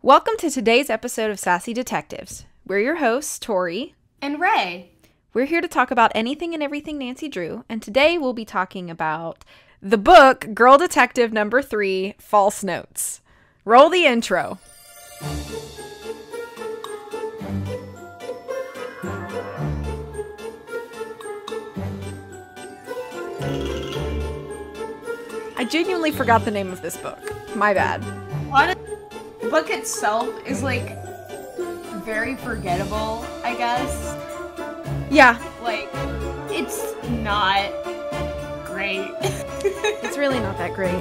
Welcome to today's episode of Sassy Detectives. We're your hosts, Tori and Rae. We're here to talk about anything and everything Nancy Drew, and today we'll be talking about the book Girl Detective Number 3, False Notes. Roll the intro. I genuinely forgot the name of this book. My bad. The book itself is, like, very forgettable, I guess. Yeah. Like, it's not great. It's really not that great.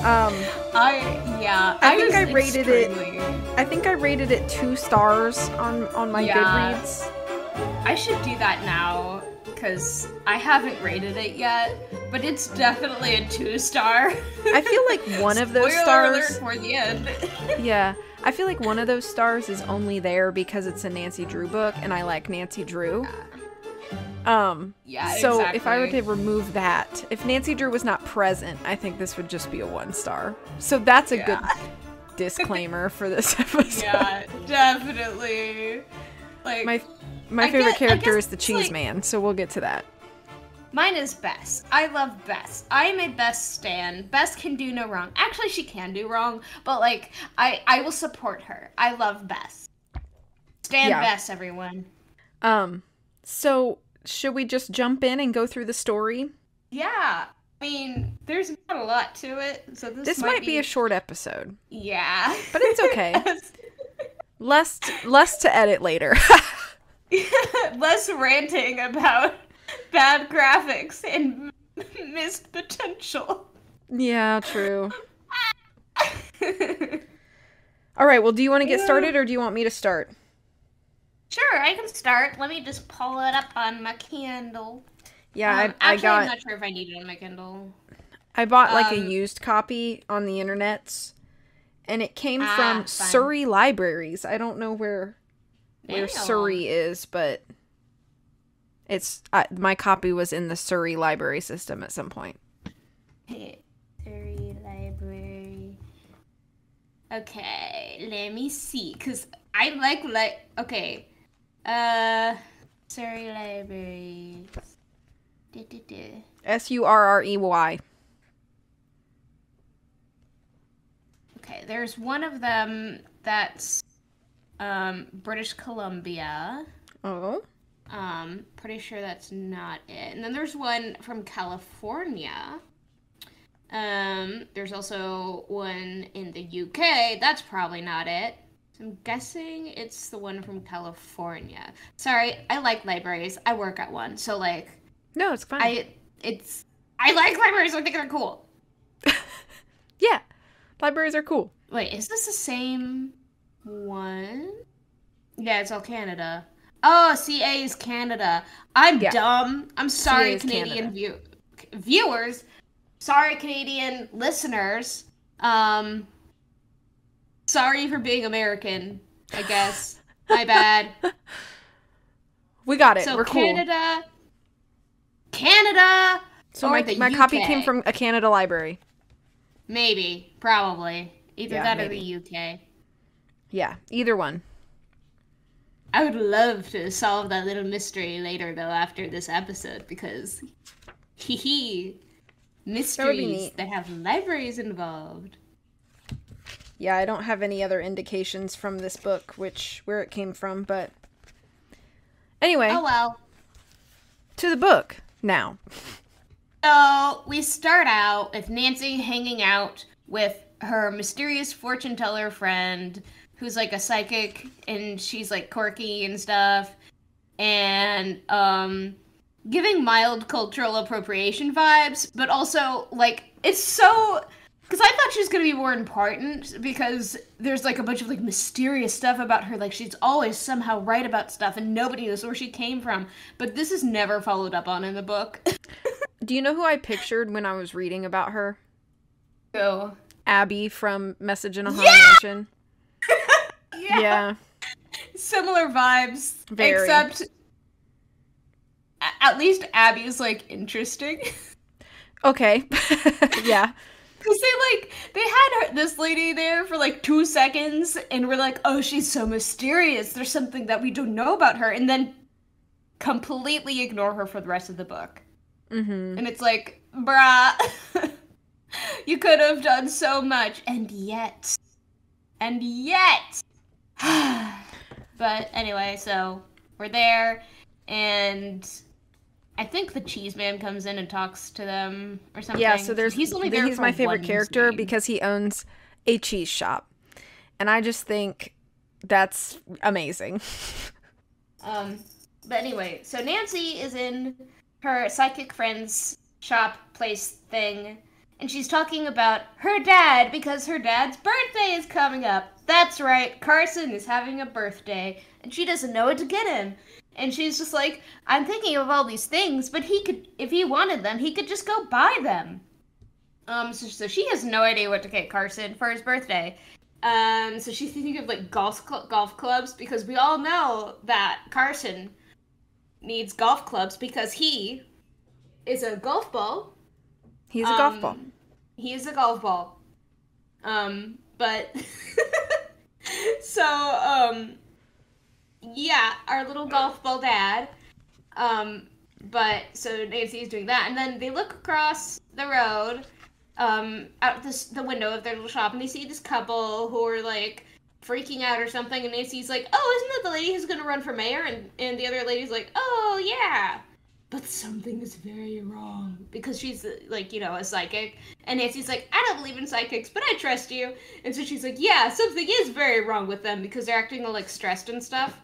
I think I rated it 2 stars on my Goodreads. I should do that now, because I haven't rated it yet, but it's definitely a 2-star. I feel like one of those Spoiler stars... alert for the end. Yeah, I feel like one of those stars is only there because it's a Nancy Drew book, and I like Nancy Drew. So exactly. if I were to remove that, if Nancy Drew was not present, I think this would just be a 1 star. So that's a good disclaimer for this episode. Yeah, definitely. Like, my favorite character is the Cheese Man, so we'll get to that. Mine is Bess. I love Bess. I am a Bess stan. Bess can do no wrong. Actually, she can do wrong, but, like, I will support her. I love Bess. Stan Bess, everyone. So should we just jump in and go through the story? Yeah. I mean, there's not a lot to it, so this might be a short episode. Yeah. But it's okay. Less to edit later. Less ranting about bad graphics and missed potential. Yeah, true. All right, well, do you want to get started, or do you want me to start? Sure, I can start. Let me just pull it up on my Kindle. Yeah, I'm not sure if I need it on my Kindle. I bought, like, a used copy on the internets, and it came from fun. Surrey Libraries. I don't know where Surrey is, but it's my copy was in the Surrey Library system at some point. Surrey Library. Okay, let me see, because I like, okay. Surrey Library. Surrey. Okay, there's one of them that's British Columbia. Oh. Pretty sure that's not it. And then there's one from California. There's also one in the UK. That's probably not it. So I'm guessing it's the one from California. Sorry, I like libraries. I work at one, so, like... No, it's fine. I like libraries, I think they're cool. Yeah, libraries are cool. Wait, is this the same one? Yeah, it's all Canada. Oh, CA is Canada. I'm dumb. I'm sorry, Canadian viewers. Sorry, Canadian listeners. Sorry for being American, I guess. My bad. We got it. So we're Canada. Cool. Canada! So my copy came from a Canada library. Maybe. Probably. Either that or the UK. Yeah, either one. I would love to solve that little mystery later, though, after this episode, because mysteries that have libraries involved. Yeah, I don't have any other indications from this book, where it came from, but anyway. Oh well. To the book now. So we start out with Nancy hanging out with her mysterious fortune teller friend, who's like a psychic, and she's like quirky and stuff, and giving mild cultural appropriation vibes, but also, like, it's so... Because I thought she was going to be more important, because there's, like, a bunch of, like, mysterious stuff about her. Like, she's always somehow right about stuff, and nobody knows where she came from. But this is never followed up on in the book. Do you know who I pictured when I was reading about her? Who? Abby from Message in a Haunted Mansion. Yeah. Similar vibes. Very. Except, at least Abby's, like, interesting. Okay. Yeah. Because they had this lady there for like 2 seconds, and we're like, oh, she's so mysterious. There's something that we don't know about her, and then completely ignore her for the rest of the book. Mm-hmm. And it's like, bruh, you could have done so much, and yet. But anyway, so we're there, and I think the cheese man comes in and talks to them or something. Yeah, so he's my favorite character scene. because he owns a cheese shop. And I just think that's amazing. But anyway, so Nancy is in her psychic friend's shop place thing, and she's talking about her dad because her dad's birthday is coming up. That's right, Carson is having a birthday, and she doesn't know what to get him. And she's just like, I'm thinking of all these things, but he could, if he wanted them, he could just go buy them. So she has no idea what to get Carson for his birthday. So she's thinking of like golf clubs, because we all know that Carson needs golf clubs because he is a golf ball. He's a golf ball. He is a golf ball. But so yeah, our little golf ball dad. But so Nancy's doing that, and then they look across the road, out the window of their little shop, and they see this couple who are like freaking out or something, and Nancy's like, oh, isn't that the lady who's gonna run for mayor? And the other lady's like, oh yeah, but something is very wrong, because she's like, you know, a psychic, and Nancy's like, I don't believe in psychics, but I trust you. And so she's like, yeah, something is very wrong with them because they're acting all like stressed and stuff.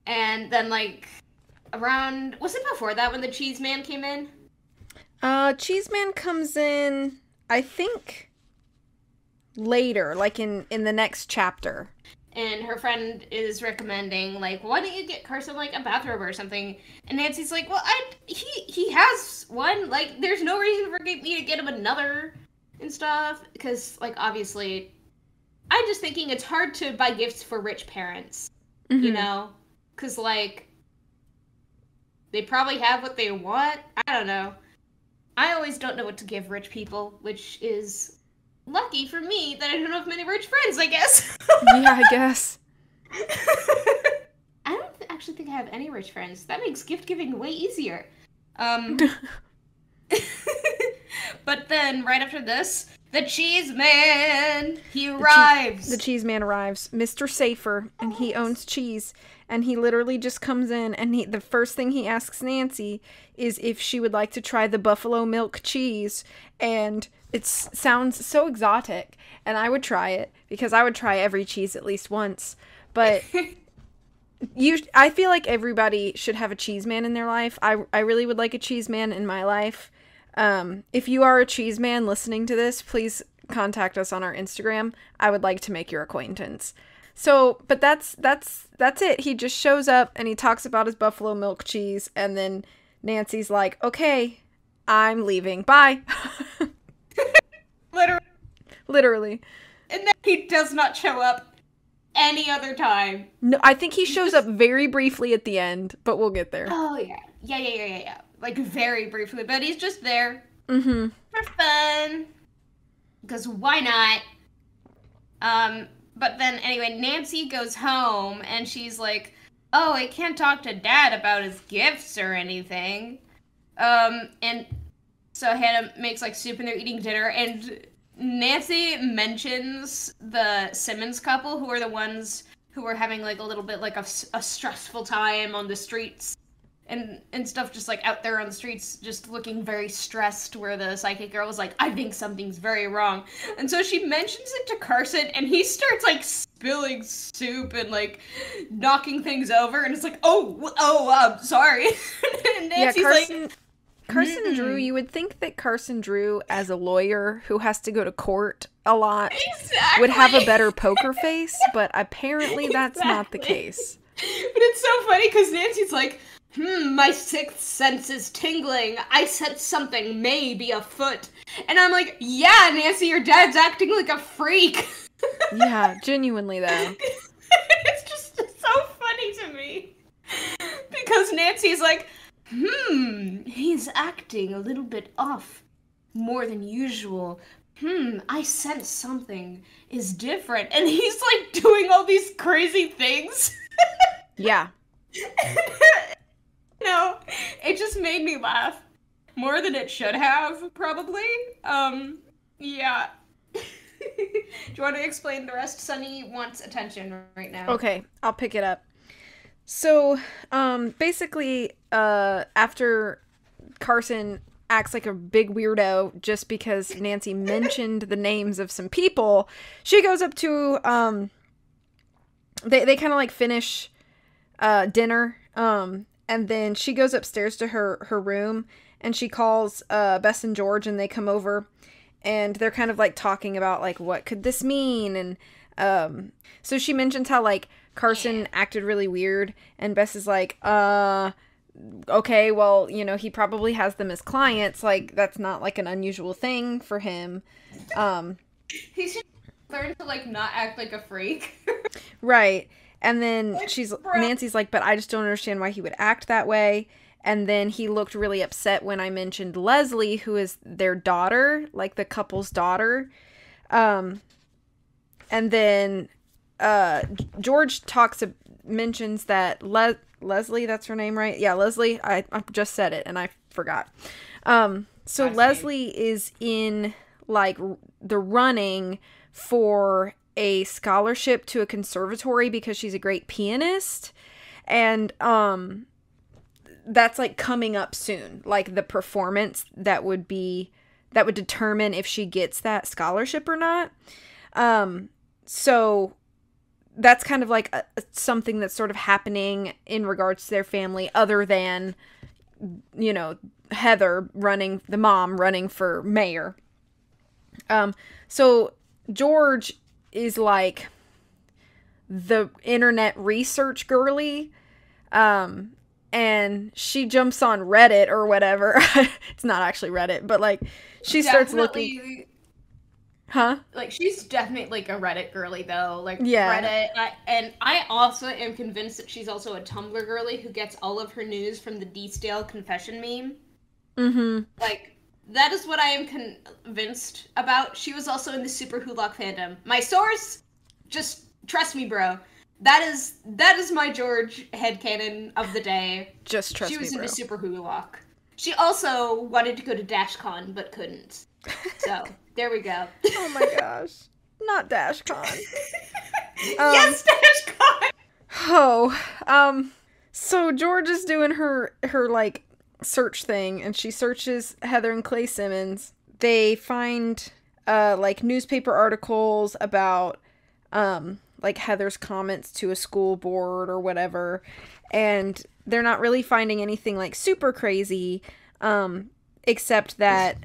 And then like around, was it before that when the cheese man came in? Cheese man comes in, I think, later, like in the next chapter. And her friend is recommending, like, why don't you get Carson, like, a bathrobe or something? And Nancy's like, well, he has one. Like, there's no reason for me to get him another and stuff. Because, like, obviously, I'm just thinking it's hard to buy gifts for rich parents, you know? Because, like, they probably have what they want. I don't know. I always don't know what to give rich people, which is lucky for me that I don't have many rich friends, I guess. Yeah, I guess. I don't actually think I have any rich friends. That makes gift giving way easier. But then, right after this, the cheese man, he arrives. The cheese man arrives. Mr. Safer, and he owns cheese. And he literally just comes in, and the first thing he asks Nancy is if she would like to try the buffalo milk cheese. And it sounds so exotic, and I would try it, because I would try every cheese at least once. But I feel like everybody should have a cheese man in their life. I really would like a cheese man in my life. If you are a cheese man listening to this, please contact us on our Instagram. I would like to make your acquaintance. So, but that's it. He just shows up and he talks about his buffalo milk cheese, and then Nancy's like, okay, I'm leaving. Bye. Literally. And then he does not show up any other time. No, I think he shows up very briefly at the end, but we'll get there. Oh, yeah. Yeah. Like, very briefly, but he's just there. Mm-hmm. For fun. Because why not? But then, anyway, Nancy goes home, and she's like, oh, I can't talk to Dad about his gifts or anything. And so Hannah makes, like, soup, and they're eating dinner, and Nancy mentions the Simmons couple, who are the ones who were having, like, a little bit, like, a stressful time on the streets. And stuff, just like out there on the streets, just looking very stressed, where the psychic girl was like, I think something's very wrong. And so she mentions it to Carson, and he starts like spilling soup and like knocking things over, and it's like, I'm sorry. And Nancy's Carson Drew, you would think that Carson Drew, as a lawyer who has to go to court a lot, would have a better poker face, but apparently that's not the case. But it's so funny, because Nancy's like, my sixth sense is tingling. I sense something may be afoot. And I'm like, yeah, Nancy, your dad's acting like a freak. Yeah, genuinely, though. It's so funny to me. Because Nancy's like, he's acting a little bit off. more than usual. I sense something is different. And he's, like, doing all these crazy things. Yeah. No, it just made me laugh. More than it should have, probably. Yeah. Do you want to explain the rest? Sunny wants attention right now. Okay, I'll pick it up. So, basically, after Carson acts like a big weirdo just because Nancy mentioned the names of some people, she goes up to, they kind of like finish, dinner, and then she goes upstairs to her room, and she calls, Bess and George, and they come over, and they're kind of like talking about like, what could this mean? And, so she mentions how like Carson acted really weird, and Bess is like, okay, well, you know, he probably has them as clients. Like, that's not, like, an unusual thing for him. He should learn to, like, not act like a freak. Right. And then Nancy's like, but I just don't understand why he would act that way. And then he looked really upset when I mentioned Leslie, who is their daughter, like, the couple's daughter. And then, George mentions that Leslie, that's her name, right? Yeah, Leslie. I just said it and I forgot. So Leslie is in like the running for a scholarship to a conservatory because she's a great pianist, and that's like coming up soon. Like the performance that would determine if she gets that scholarship or not. So that's kind of like something that's sort of happening in regards to their family, other than, you know, Heather the mom running for mayor. So George is like the internet research girly. And she jumps on Reddit or whatever. It's not actually Reddit, but like she starts looking. Huh? Like, she's definitely, like, a Reddit girly, though. Like, yeah. Reddit. And I also am convinced that she's also a Tumblr girly who gets all of her news from the D-Stale confession meme. Mm-hmm. Like, that is what I am convinced about. She was also in the Super Hulock fandom. My source, just trust me, bro. That is my George headcanon of the day. Just trust me, She was bro. in the Super Hulock. She also wanted to go to DashCon, but couldn't. So, there we go. Oh my gosh. Not DashCon. Yes, DashCon! Oh. So George is doing her like, search thing, and she searches Heather and Clay Simmons. They find, like, newspaper articles about, like, Heather's comments to a school board or whatever, and they're not really finding anything, like, super crazy, except that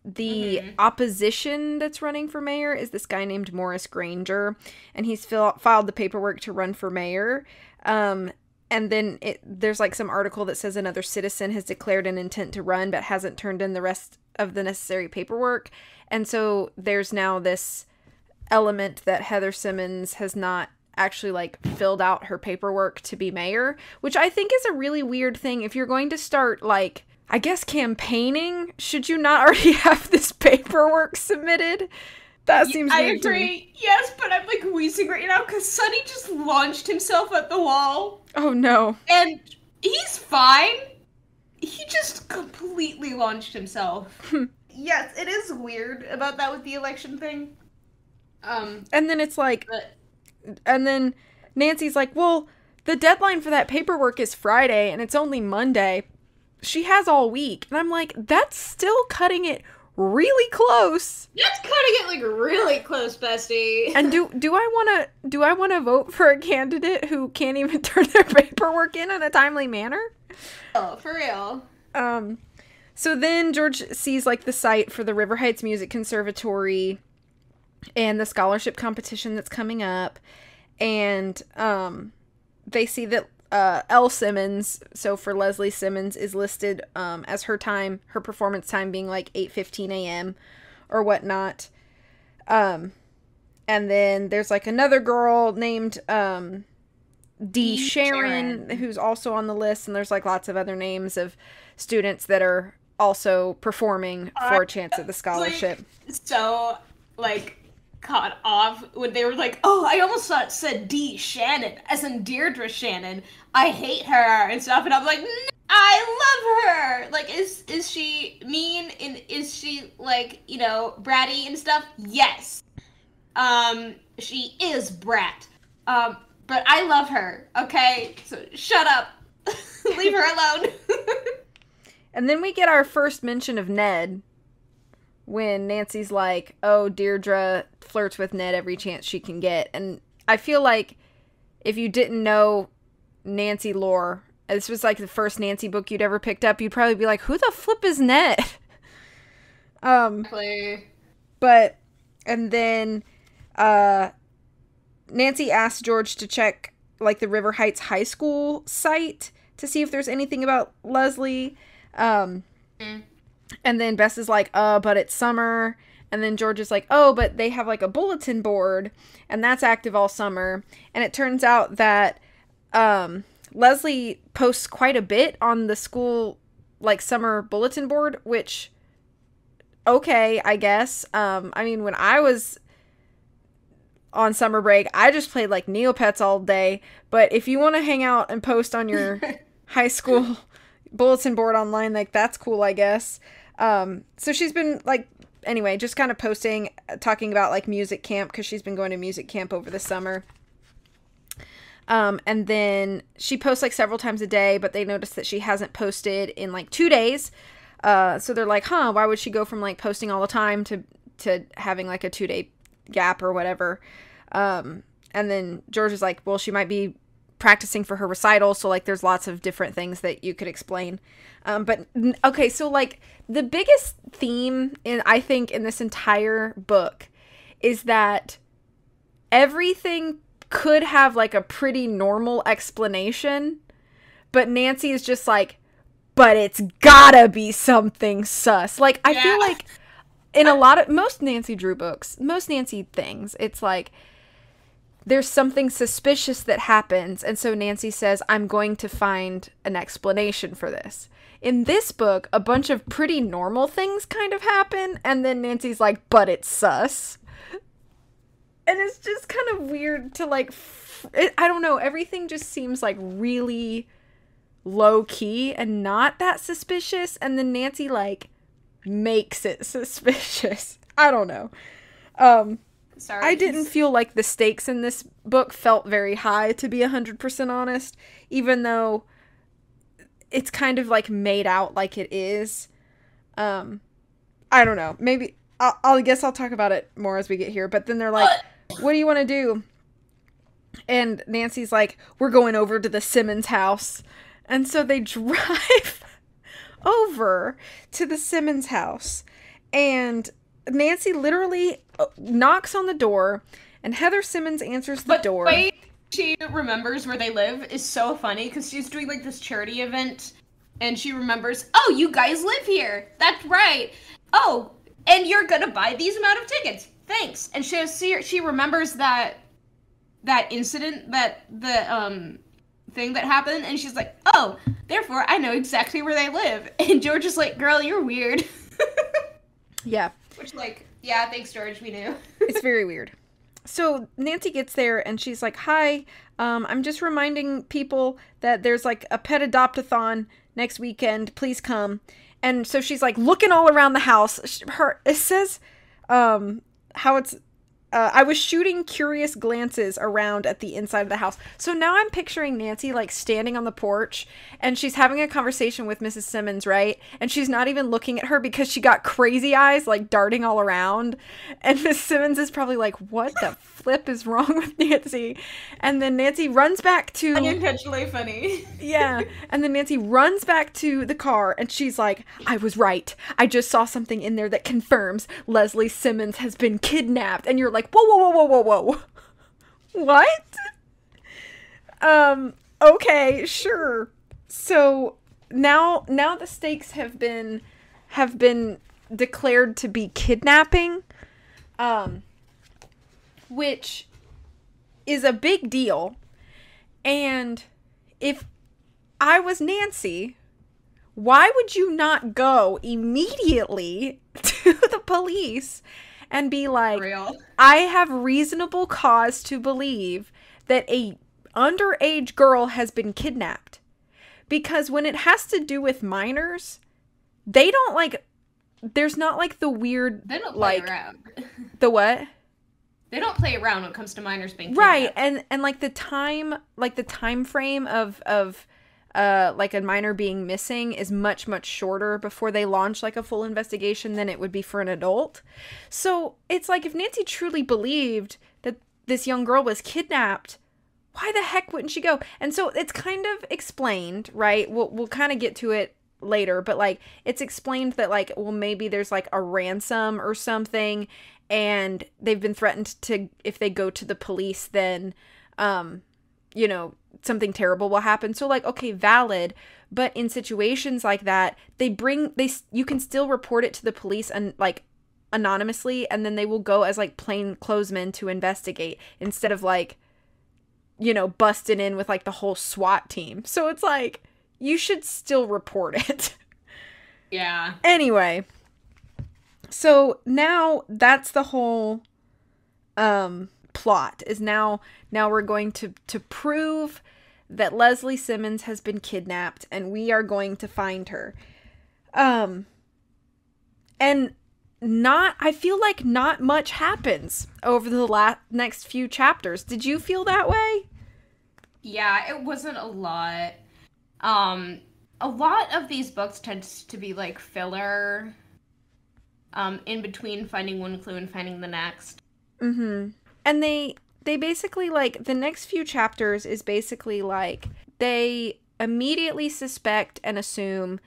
the opposition that's running for mayor is this guy named Morris Granger, and he's filed the paperwork to run for mayor. And then there's like some article that says another citizen has declared an intent to run but hasn't turned in the rest of the necessary paperwork. And so there's now this element that Heather Simmons has not actually like filled out her paperwork to be mayor, which I think is a really weird thing. If you're going to start like, I guess, campaigning, should you not already have this paperwork submitted? That seems weird. I agree. Yes, but I'm like wheezing right now because Sonny just launched himself at the wall. Oh no. And he's fine. He just completely launched himself. Yes, it is weird about that with the election thing. And then it's like, and then Nancy's like, well, the deadline for that paperwork is Friday and it's only Monday. She has all week. And I'm like, that's still cutting it really close. That's cutting it like really close, bestie. And do I want to vote for a candidate who can't even turn their paperwork in a timely manner? Oh, for real. So then George sees like the site for the River Heights Music Conservatory and the scholarship competition that's coming up, and they see that L. Simmons, so for Leslie Simmons, is listed as her performance time being like 8:15 a.m. or whatnot. And then there's like another girl named D. Sharon, who's also on the list, and there's like lots of other names of students that are also performing for a chance at the scholarship. So, like, caught off when they were like, oh, I almost thought it said D. Shannon, as in Deirdre Shannon. I hate her and stuff. And I'm like, I love her. Like, is she mean? And is she, like, you know, bratty and stuff? Yes. She is brat. But I love her, okay? So shut up. Leave her alone. And then we get our first mention of Ned, when Nancy's like, oh, Deirdre flirts with Ned every chance she can get. And I feel like if you didn't know Nancy lore, this was like the first Nancy book you'd ever picked up, you'd probably be like, who the flip is Ned? But, and then Nancy asked George to check like the River Heights High School site to see if there's anything about Leslie. And then Bess is like, but it's summer. And then George is like, oh, but they have like a bulletin board and that's active all summer. And it turns out that Leslie posts quite a bit on the school like summer bulletin board, which, okay, I guess. I mean, when I was on summer break, I just played like Neopets all day. But if you want to hang out and post on your high school bulletin board online, like, that's cool, I guess. So she's been like, anyway, just kind of posting, talking about like music camp, because she's been going to music camp over the summer. And then she posts like several times a day, but they notice that she hasn't posted in like 2 days. So they're like, why would she go from like posting all the time to having like a 2-day gap or whatever? And then George is like, well, she might be practicing for her recital, so like there's lots of different things that you could explain. But okay, so like the biggest theme I think in this entire book is that everything could have like a pretty normal explanation, but Nancy is just like, but it's gotta be something sus. Like, I feel like in most Nancy Drew books, most Nancy things, it's like there's something suspicious that happens, and so Nancy says, I'm going to find an explanation for this. In this book, a bunch of pretty normal things kind of happen, and then Nancy's like, but it's sus. And it's just kind of weird to like, I don't know, everything just seems like really low-key and not that suspicious, and then Nancy like makes it suspicious. I don't know. Sorry. I didn't feel like the stakes in this book felt very high, to be 100% honest, even though it's kind of like made out like it is. I don't know. Maybe I guess I'll talk about it more as we get here. But then they're like, what do you want to do? And Nancy's like, we're going over to the Simmons house. And so they drive over to the Simmons house. And Nancy literally knocks on the door, and Heather Simmons answers the door. Wait, she remembers where they live is so funny, because she's doing like this charity event, and she remembers, oh, you guys live here. That's right. Oh, and you're gonna buy these amount of tickets. Thanks. And she remembers that incident, that the thing that happened, and she's like, oh, therefore I know exactly where they live. And George is like, girl, you're weird. Yeah. Which, like, yeah, thanks, George, we knew. It's very weird. So Nancy gets there and she's like, hi, I'm just reminding people that there's like a pet adopt-a-thon next weekend. Please come. And so she's like looking all around the house. It says how it's, I was shooting curious glances around at the inside of the house. So now I'm picturing Nancy like standing on the porch and she's having a conversation with Mrs. Simmons, right? And she's not even looking at her because she got crazy eyes like darting all around. And Mrs. Simmons is probably like, what the flip is wrong with Nancy? And then Nancy runs back to... Unintentionally funny. Yeah. And then Nancy runs back to the car and she's like, I was right. I just saw something in there that confirms Leslie Simmons has been kidnapped. And you're like, whoa, whoa, whoa, whoa, whoa, whoa. What? Okay, sure. So now the stakes have been declared to be kidnapping, which is a big deal. And if I was Nancy, why would you not go immediately to the police and be like, Real. I have reasonable cause to believe that a underage girl has been kidnapped? Because when it has to do with minors, they don't like, there's not like the weird, They don't play like, around. the what? They don't play around when it comes to minors being Right. kidnapped. And like the time frame of like a minor being missing is much, much shorter before they launch like a full investigation than it would be for an adult. So it's like, if Nancy truly believed that this young girl was kidnapped, why the heck wouldn't she go? And so it's kind of explained, right? We'll kind of get to it later, but like it's explained that like, well, maybe there's like a ransom or something, and they've been threatened to, if they go to the police, then you know, something terrible will happen. So like, okay, valid, but in situations like that, you can still report it to the police and like anonymously, and then they will go as like plainclothesmen to investigate instead of like, you know, busting in with like the whole SWAT team. So it's like, you should still report it. Yeah. Anyway, so now that's the whole plot, is now we're going to prove that Leslie Simmons has been kidnapped, and we are going to find her. And I feel like not much happens over the next few chapters. Did you feel that way? Yeah, it wasn't a lot. A lot of these books tends to be like filler, in between finding one clue and finding the next. Mm-hmm. And they basically, like, the next few chapters is basically like, they immediately suspect and assume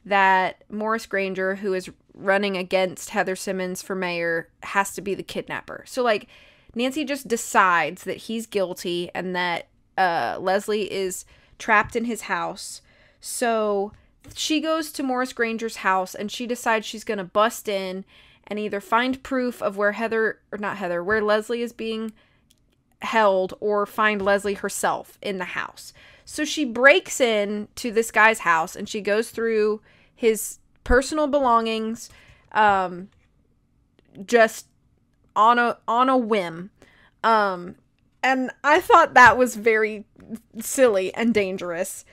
that Morris Granger, who is running against Heather Simmons for mayor, has to be the kidnapper. So like, Nancy just decides that he's guilty and that Leslie is trapped in his house. So she goes to Morris Granger's house and she decides she's going to bust in and either find proof of where where Leslie is being held, or find Leslie herself in the house. So she breaks in to this guy's house and she goes through his personal belongings, just on a whim. And I thought that was very silly and dangerous.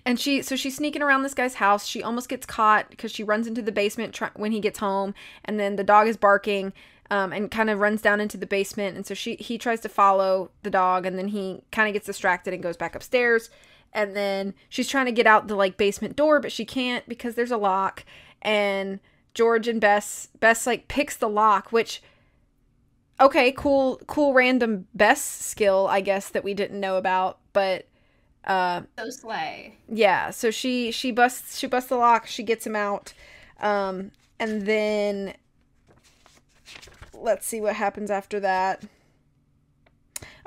And she's sneaking around this guy's house. She almost gets caught because she runs into the basement when he gets home, and then the dog is barking, and kind of runs down into the basement. And so he tries to follow the dog, and then he kind of gets distracted and goes back upstairs. And then she's trying to get out the like basement door, but she can't because there's a lock. And George and Bess like picks the lock, which, okay, cool random Bess skill, I guess, that we didn't know about, but So slay. yeah, so she busts the lock, she gets him out, and then let's see what happens after that.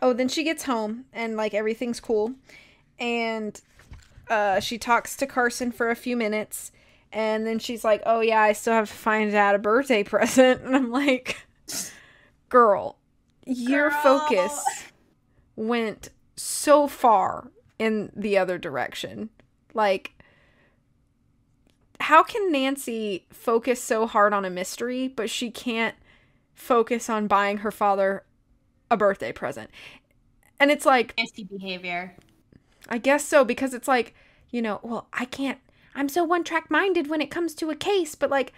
Oh, then she gets home and like everything's cool, and she talks to Carson for a few minutes, and then she's like, oh yeah, I still have to find Dad a birthday present. And I'm like, girl, your focus went so far in the other direction. Like, how can Nancy focus so hard on a mystery, but she can't focus on buying her father a birthday present? And it's like, Nasty behavior. I guess so, because it's like, you know, well, I'm so one-track minded when it comes to a case, but like,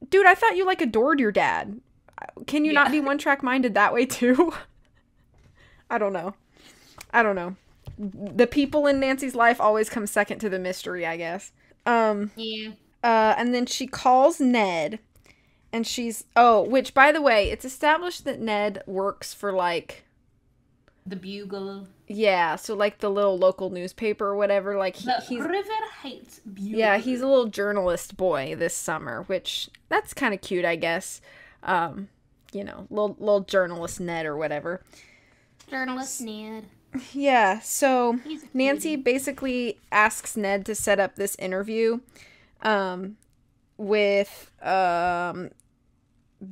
dude, I thought you like adored your dad. Can you not be one-track minded that way too? I don't know. The people in Nancy's life always come second to the mystery, I guess. Yeah. And then she calls Ned, and which, by the way, it's established that Ned works for like The Bugle. Yeah, so like the little local newspaper or whatever, like he's River Heights Bugle. Yeah, he's a little journalist boy this summer, which that's kind of cute, I guess. You know, little journalist Ned or whatever. Journalist Ned. Yeah, so Nancy basically asks Ned to set up this interview with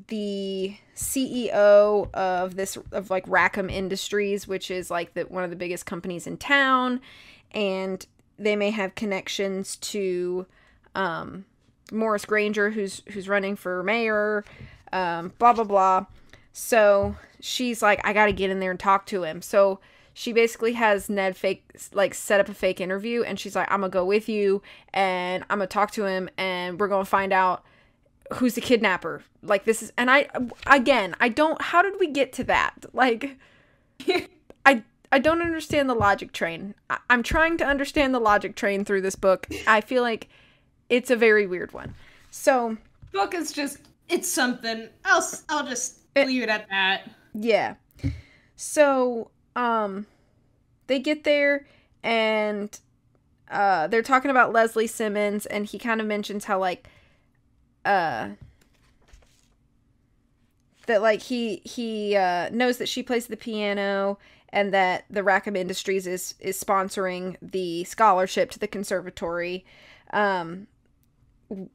the CEO of like Rackham Industries, which is like one of the biggest companies in town, and they may have connections to Morris Granger, who's running for mayor, blah, blah, blah. So she's like, I gotta get in there and talk to him. So she basically has Ned set up a fake interview, and she's like, I'm gonna go with you, and I'm gonna talk to him, and we're gonna find out who's the kidnapper. Like, this is, and how did we get to that? Like, I don't understand the logic train. I'm trying to understand the logic train through this book. I feel like it's a very weird one. So, book is just, it's something. I'll just leave it at that. Yeah. So, they get there, and they're talking about Leslie Simmons, and he kind of mentions how, like, that, like, he knows that she plays the piano, and that the Rackham Industries is sponsoring the scholarship to the conservatory.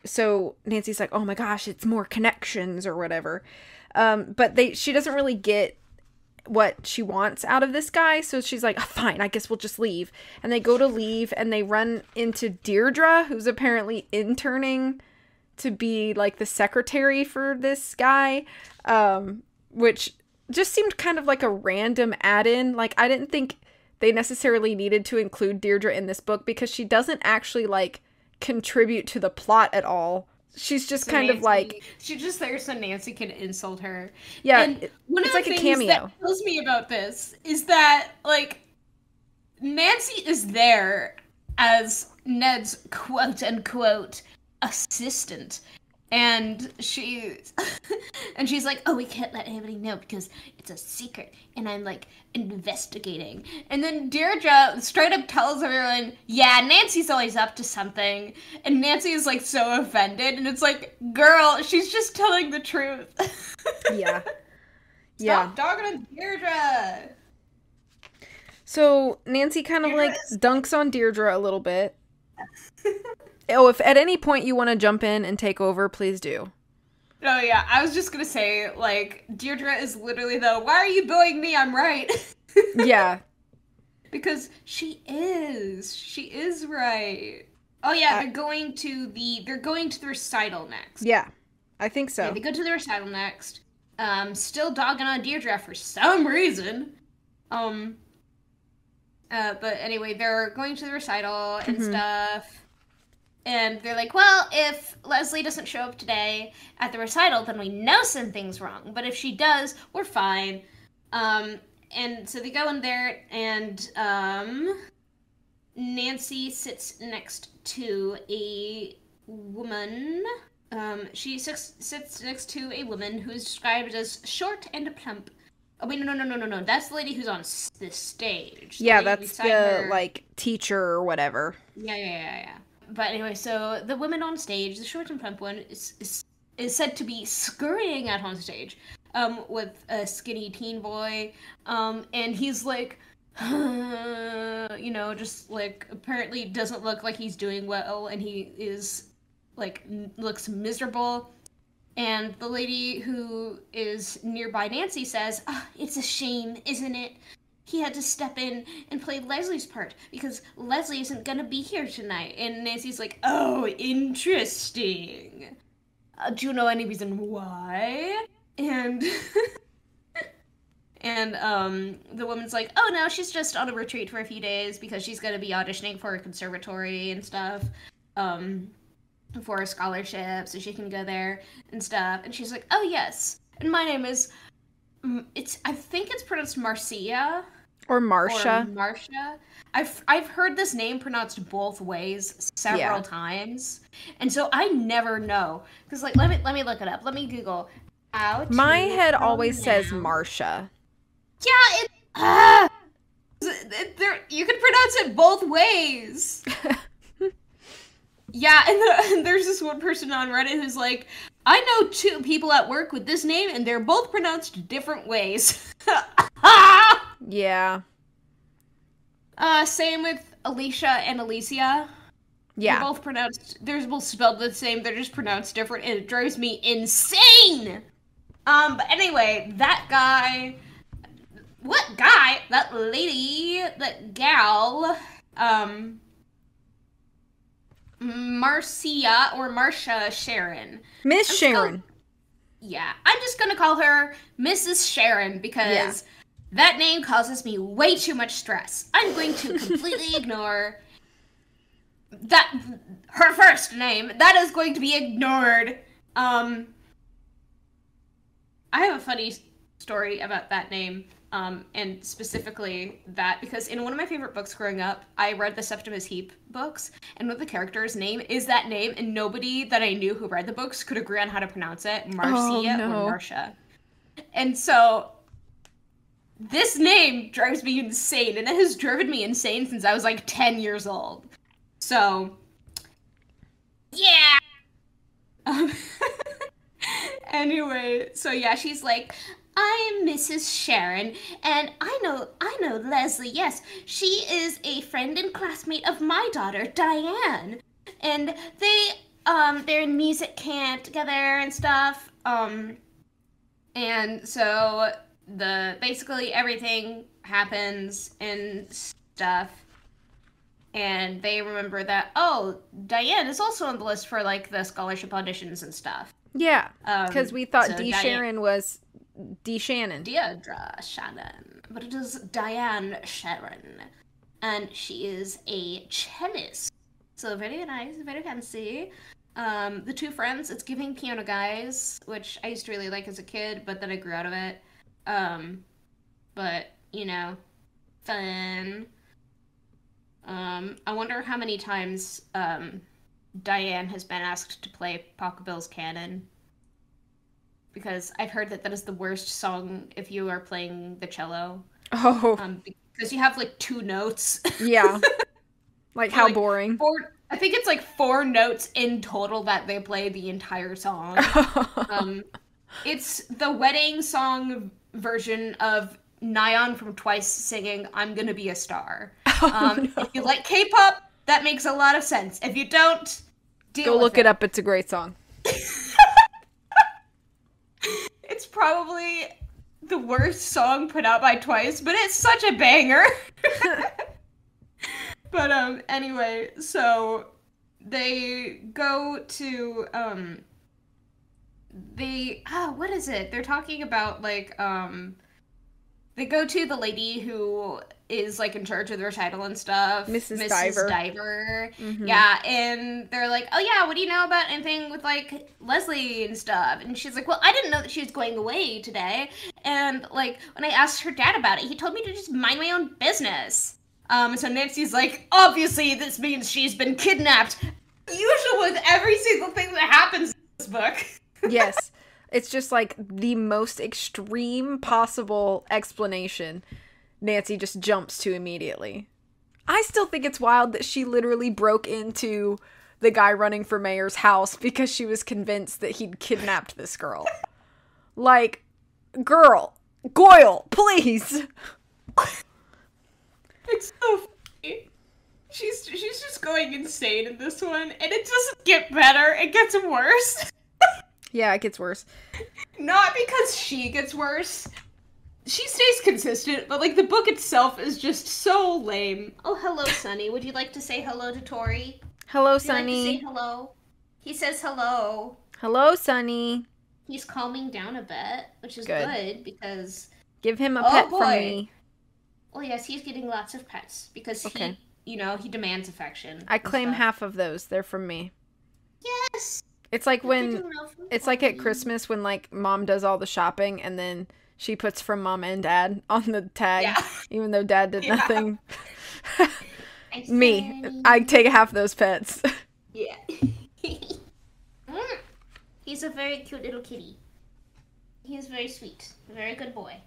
So Nancy's like, oh my gosh, it's more connections or whatever. But she doesn't really get what she wants out of this guy. So she's like, oh, fine, I guess we'll just leave. And they go to leave, and they run into Deirdre, who's apparently interning to be like the secretary for this guy, which just seemed kind of like a random add-in. Like, I didn't think they necessarily needed to include Deirdre in this book, because she doesn't actually, like, contribute to the plot at all. She's just kind of like, she's just there so Nancy can insult her. Yeah, and one it's of the like a things cameo. that kills me about this is that, like, Nancy is there as Ned's quote-unquote assistant. And she's like, oh, we can't let anybody know because it's a secret. And I'm, like, investigating. And then Deirdre straight up tells everyone, yeah, Nancy's always up to something. And Nancy is, like, so offended. And it's like, girl, she's just telling the truth. Yeah. Stop dogging on Deirdre. So Nancy kind of, like, dunks on Deirdre a little bit. Oh, if at any point you want to jump in and take over, please do. Oh, yeah. I was just going to say, like, Deirdre is literally the, why are you bullying me? I'm right. Yeah. Because she is. She is right. Oh, yeah. They're going to the recital next. Yeah. I think so. Yeah, they go to the recital next. Still dogging on Deirdre for some reason. But anyway, they're going to the recital and stuff. And they're like, well, if Leslie doesn't show up today at the recital, then we know something's wrong. But if she does, we're fine. And so they go in there, and Nancy sits next to a woman. She sits next to a woman who is described as short and plump. Oh, wait, no. That's the lady who's on the stage. Yeah, that's the, like, teacher or whatever. Yeah. But anyway, so the woman on stage, the short and plump one, is said to be scurrying out on stage with a skinny teen boy. And he's like, just like apparently doesn't look like he's doing well, and he is like looks miserable. And the lady who is nearby Nancy says, it's a shame, isn't it? He had to step in and play Leslie's part because Leslie isn't gonna be here tonight. And Nancy's like, oh, interesting. Do you know any reason why? And the woman's like, oh no, she's just on a retreat for a few days because she's gonna be auditioning for a conservatory and stuff, for a scholarship, so she can go there and stuff. And she's like, oh yes, and my name is, I think it's pronounced Marcia. Or Marcia. Or Marcia. I've heard this name pronounced both ways several times, and so I never know. Because like, let me look it up. Let me Google. My head always says Marcia. Yeah, you can pronounce it both ways. Yeah, and there's this one person on Reddit who's like, I know 2 people at work with this name, and they're both pronounced different ways. Yeah. Same with Alicia and Alicia. Yeah. They're both spelled the same, they're just pronounced different, and it drives me insane! But anyway, that guy... What guy? That lady, that gal, Marcia or Marcia Sharon. Miss Sharon. Yeah, I'm just gonna call her Mrs. Sharon because that name causes me way too much stress. I'm going to completely ignore that her first name. That is going to be ignored. I have a funny story about that name, and specifically that because in one of my favorite books growing up, I read the Septimus Heap books, and one of the characters' name is that name, and nobody that I knew who read the books could agree on how to pronounce it, Marcia or Marcia. And so this name drives me insane, and it has driven me insane since I was like 10 years old. So, yeah. Anyway, so yeah, she's like, I am Mrs. Sharon, and I know Leslie, yes. She is a friend and classmate of my daughter, Diane. And they're in music camp together and stuff. And so basically everything happens and stuff. And they remember that, oh, Diane is also on the list for, like, the scholarship auditions and stuff. Yeah, because we thought so Sharon was D. Shannon. Deirdre Shannon. But it is Diane Sharon. And she is a cellist. So very nice, very fancy. The two friends, it's giving Piano Guys, which I used to really like as a kid, but then I grew out of it. But, you know, fun. I wonder how many times Diane has been asked to play Pachelbel's Canon. Because I've heard that is the worst song if you are playing the cello. Oh. Because you have, like, 2 notes. Yeah. Like, how like, boring. I think it's, like, 4 notes in total that they play the entire song. It's the wedding song version of Nyan from Twice singing I'm Gonna Be a Star. No. If you like K-pop, that makes a lot of sense. If you don't, go look it up. It's a great song. It's probably the worst song put out by Twice, but it's such a banger. But anyway, so they go to what is it? They're talking about like they go to the lady who is, like, in charge of the recital and stuff. Mrs. Diver. Mm-hmm. Yeah, and they're like, oh, yeah, what do you know about anything with, like, Leslie and stuff? And she's like, well, I didn't know that she was going away today. And, like, when I asked her dad about it, he told me to just mind my own business. So Nancy's like, obviously this means she's been kidnapped. Usual with every single thing that happens in this book. Yes. It's just, like, the most extreme possible explanation Nancy just jumps to immediately. I still think it's wild that she literally broke into the guy running for mayor's house because she was convinced that he'd kidnapped this girl. Like, girl, Goyle, please! It's so funny. She's just going insane in this one, and it doesn't get better, it gets worse. Yeah, it gets worse. Not because she gets worse. She stays consistent, but, like, the book itself is just so lame. Oh, hello, Sunny. Would you like to say hello to Tori? Hello, Would Sunny. you like to say hello? He says hello. Hello, Sunny. He's calming down a bit, which is good because... Give him a pet from me. Well, yes, he's getting lots of pets because he, he demands affection. I claim half of those. They're from me. Yes! It's like it's like at Christmas when, like, mom does all the shopping and then she puts from mom and dad on the tag, even though dad did nothing. Me. I take half those pets. Yeah. He's a very cute little kitty. He is very sweet. A very good boy.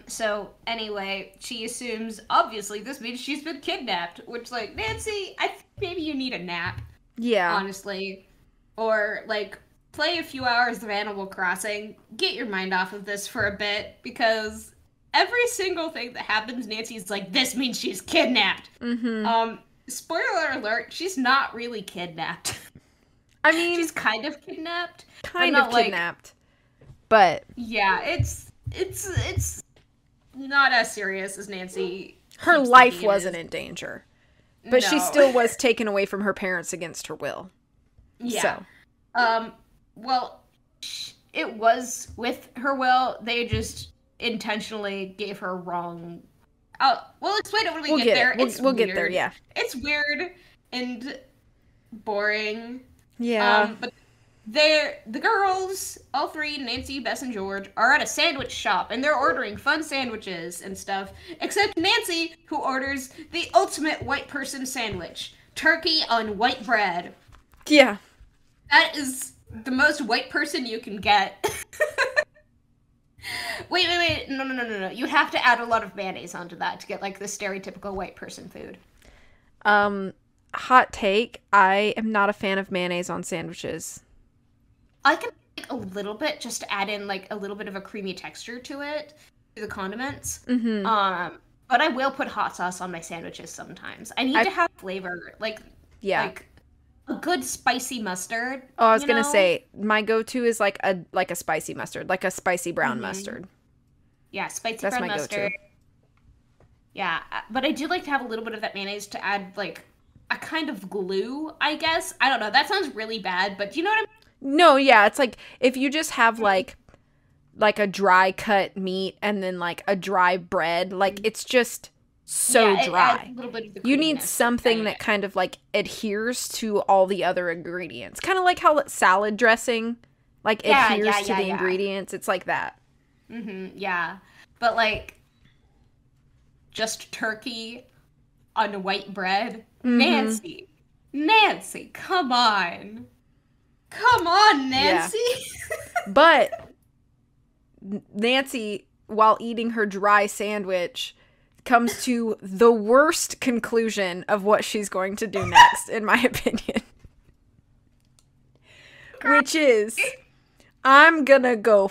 So, anyway, she assumes, obviously, this means she's been kidnapped, which, like, Nancy, I think maybe you need a nap. Yeah. Honestly. Or, like, play a few hours of Animal Crossing, get your mind off of this for a bit, because every single thing that happens, Nancy's like, this means she's kidnapped. Mm-hmm. Spoiler alert, she's not really kidnapped. I mean... she's kind of kidnapped. Kind of kidnapped. But... yeah, it's not as serious as Nancy. Her life wasn't in danger. But she still was taken away from her parents against her will. Yeah. So. Well, it was with her will. They just intentionally gave her wrong. We'll explain it when we get there. We'll get there, yeah. It's weird and boring. Yeah. But the girls, all three, Nancy, Bess, and George, are at a sandwich shop, and they're ordering fun sandwiches and stuff, except Nancy, who orders the ultimate white person sandwich. Turkey on white bread. Yeah. That is the most white person you can get. Wait. No. You have to add a lot of mayonnaise onto that to get, like, the stereotypical white person food. Hot take, I am not a fan of mayonnaise on sandwiches. I can make a little bit just to add in, like, a little bit of a creamy texture to it, to the condiments. Mm-hmm. But I will put hot sauce on my sandwiches sometimes. I need to have flavor, like a good spicy mustard. Oh, I was gonna say my go-to is like a spicy mustard, like a spicy brown mustard. Yeah, spicy brown mustard. Go-to. Yeah, but I do like to have a little bit of that mayonnaise to add, like, a kind of glue, I guess. I don't know. That sounds really bad, but do you know what I mean? No, yeah, it's like if you just have like a dry cut meat and then like a dry bread, like it's just so dry. You need something that kind of like adheres to all the other ingredients. Kind of like how salad dressing like adheres to the ingredients. It's like that. Yeah. But like just turkey on white bread. Nancy, come on. Come on, Nancy. Yeah. But Nancy, while eating her dry sandwich, comes to the worst conclusion of what she's going to do next, in my opinion. Which is, I'm gonna go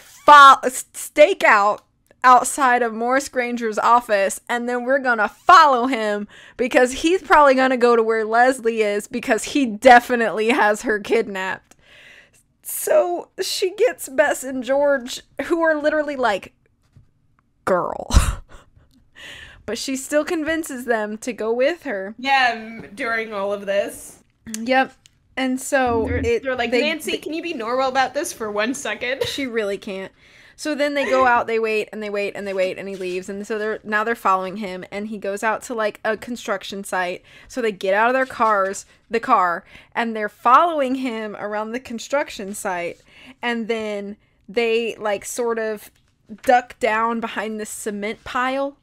stake out outside of Morris Granger's office, and then we're gonna follow him because he's probably gonna go to where Leslie is because he definitely has her kidnapped. So she gets Bess and George, who are literally like, girl. But she still convinces them to go with her. Yeah, during all of this. Yep. And so they're like, Nancy, can you be normal about this for 1 second? She really can't. So then they go out, they wait, and he leaves. And so they're following him, and he goes out to like a construction site. So they get out of the car, and they're following him around the construction site. And then they like sort of duck down behind this cement pile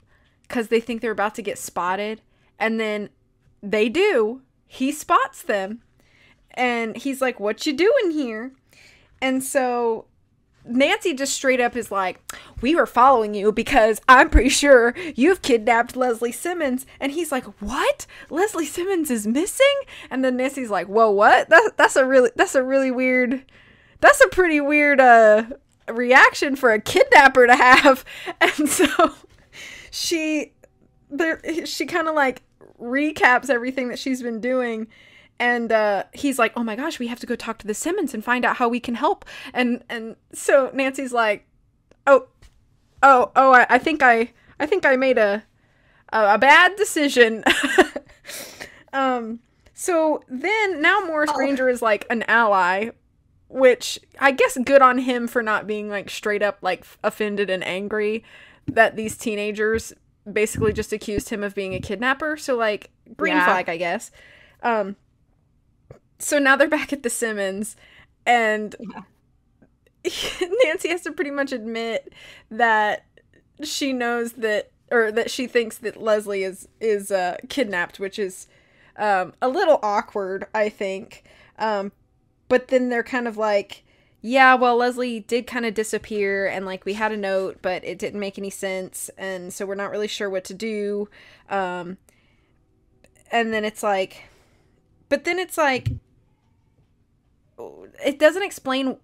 because they think they're about to get spotted. And then they do. He spots them. And he's like, "What you doing here?" And so Nancy just straight up is like, "We were following you because I'm pretty sure you've kidnapped Leslie Simmons." And he's like, "What? Leslie Simmons is missing?" And then Nancy's like, "Whoa, what? That's a pretty weird reaction for a kidnapper to have." And so she kind of like recaps everything that she's been doing. And he's like, "Oh my gosh, we have to go talk to the Simmons and find out how we can help." And so Nancy's like, "Oh, I think I made a bad decision." So then now Morris Granger is like an ally, which I guess good on him for not being like straight up like offended and angry that these teenagers basically just accused him of being a kidnapper. So like green flag, I guess. So now they're back at the Simmons, and Nancy has to pretty much admit that she knows that, or that she thinks that Leslie is kidnapped, which is a little awkward, I think. But then they're kind of like, "Yeah, well, Leslie did kind of disappear, and like we had a note, but it didn't make any sense, and so we're not really sure what to do." And then it's like, it doesn't explain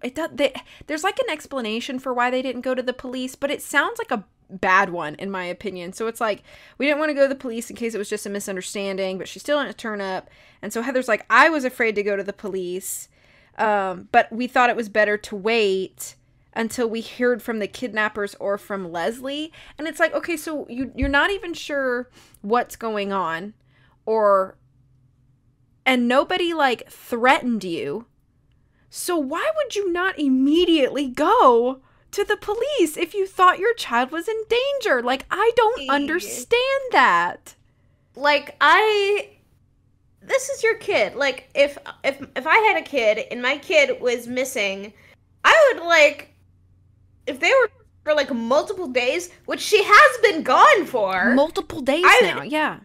there's like an explanation for why they didn't go to the police, but it sounds like a bad one in my opinion. So it's like, we didn't want to go to the police in case it was just a misunderstanding, but she still didn't turn up. And so Heather's like, "I was afraid to go to the police, but we thought it was better to wait until we heard from the kidnappers or from Leslie." And it's like, okay, so you're not even sure what's going on, or and nobody, like, threatened you. So why would you not immediately go to the police if you thought your child was in danger? Like, I don't understand that. Like, this is your kid. Like, if I had a kid and my kid was missing, I would, like, if they were for, like, multiple days, which she has been gone for. Multiple days now, yeah.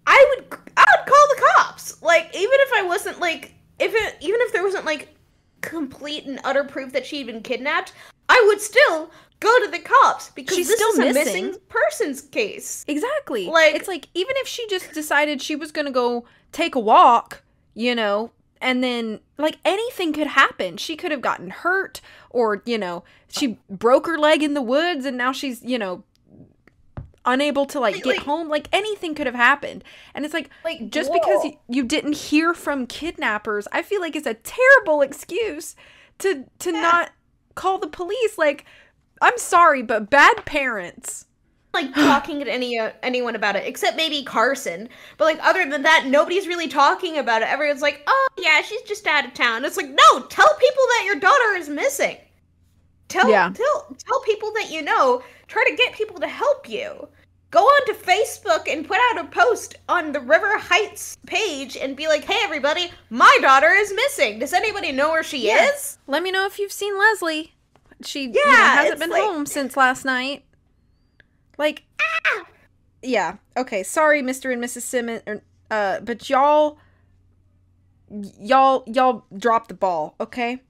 I would call the cops. Like, even if I wasn't, like, even if there wasn't, like, complete and utter proof that she'd been kidnapped, I would still go to the cops because she's this still is a missing persons case. Exactly. Like, it's like, even if she just decided she was gonna go take a walk, you know, and then, like, anything could happen. She could have gotten hurt, or, you know, she broke her leg in the woods and now she's, you know, unable to, like, get home. Like, anything could have happened. And it's like just because you didn't hear from kidnappers, I feel like it's a terrible excuse to not call the police. Like, I'm sorry, but bad parents, like, talking to anyone about it, except maybe Carson. But, like, other than that, nobody's really talking about it. Everyone's like, oh yeah, she's just out of town. It's like, no, tell people that your daughter is missing. Tell people that you know. Try to get people to help you. Go onto Facebook and put out a post on the River Heights page and be like, hey everybody, my daughter is missing. Does anybody know where she is? Let me know if you've seen Leslie. She hasn't been home since last night. Like, yeah. Okay, sorry, Mr. and Mrs. Simmons, but y'all dropped the ball, okay?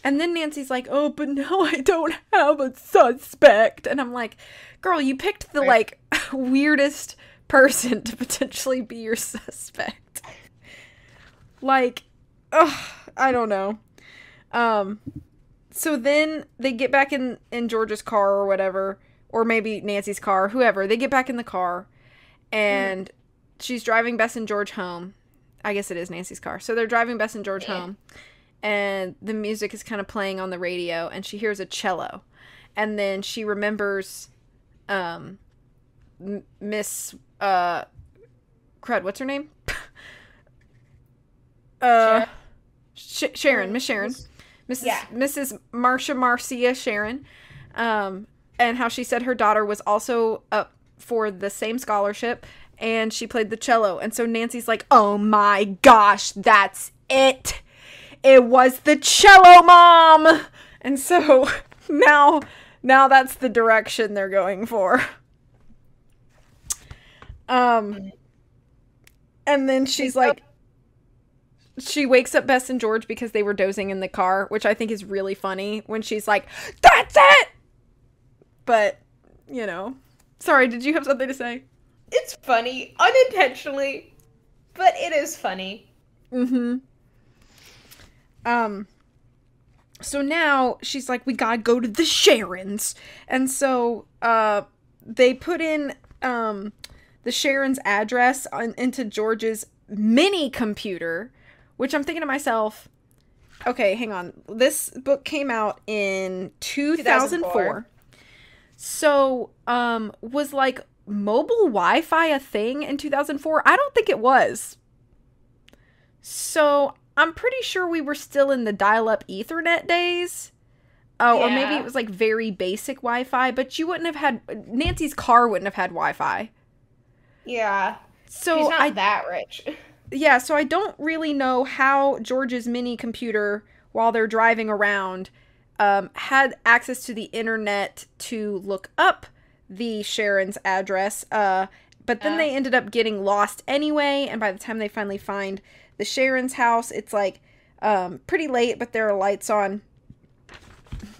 And then Nancy's like, oh, but now I don't have a suspect. And I'm like, girl, you picked the, like, weirdest person to potentially be your suspect. Like, ugh, I don't know. So then they get back in George's car or whatever, or maybe Nancy's car, whoever. They get back in the car, and she's driving Bess and George home. I guess it is Nancy's car. So they're driving Bess and George home. And the music is kind of playing on the radio, and she hears a cello. And then she remembers Miss Crud, what's her name? Sharon, Miss Sharon. Mrs. Marcia Sharon. And how she said her daughter was also up for the same scholarship, and she played the cello. And so Nancy's like, oh my gosh, that's it. It was the cello, Mom! And so now that's the direction they're going for. And then she's like, she wakes up Bess and George because they were dozing in the car, which I think is really funny when she's like, that's it! But, you know. Sorry, did you have something to say? It's funny. Unintentionally. But it is funny. Mm-hmm. So now she's like, we gotta go to the Sharons. And so, they put in, the Sharon's address into George's mini computer, which I'm thinking to myself, okay, hang on. This book came out in 2004. So, was, like, mobile Wi-Fi a thing in 2004? I don't think it was. So, I'm pretty sure we were still in the dial-up Ethernet days. Or maybe it was, like, very basic Wi-Fi, but you wouldn't have had... Nancy's car wouldn't have had Wi-Fi. Yeah. So she's not that rich. Yeah, so I don't really know how George's mini computer, while they're driving around, had access to the internet to look up the Sharon's address. But then they ended up getting lost anyway, and by the time they finally find the Sharon's house, it's, like, pretty late, but there are lights on.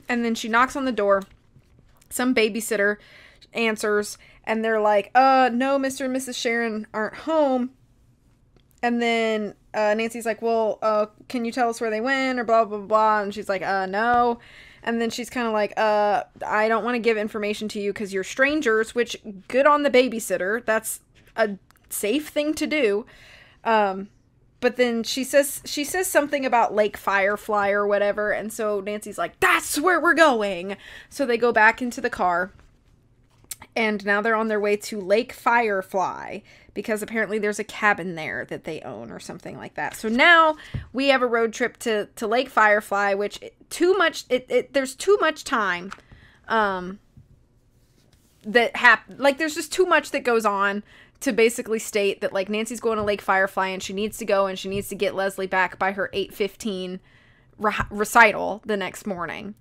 And then she knocks on the door. Some babysitter answers, and they're like, no, Mr. and Mrs. Sharon aren't home. And then Nancy's like, well, can you tell us where they went, or blah, blah, blah. And she's like, no. And then she's kind of like, I don't want to give information to you because you're strangers, which, good on the babysitter. That's a safe thing to do. But then she says something about Lake Firefly or whatever. And so Nancy's like, that's where we're going. So they go back into the car. And now they're on their way to Lake Firefly because apparently there's a cabin there that they own or something like that. So now we have a road trip to Lake Firefly, which there's too much time there's just too much that goes on to basically state that, like, Nancy's going to Lake Firefly and she needs to go and she needs to get Leslie back by her 8:15 recital the next morning.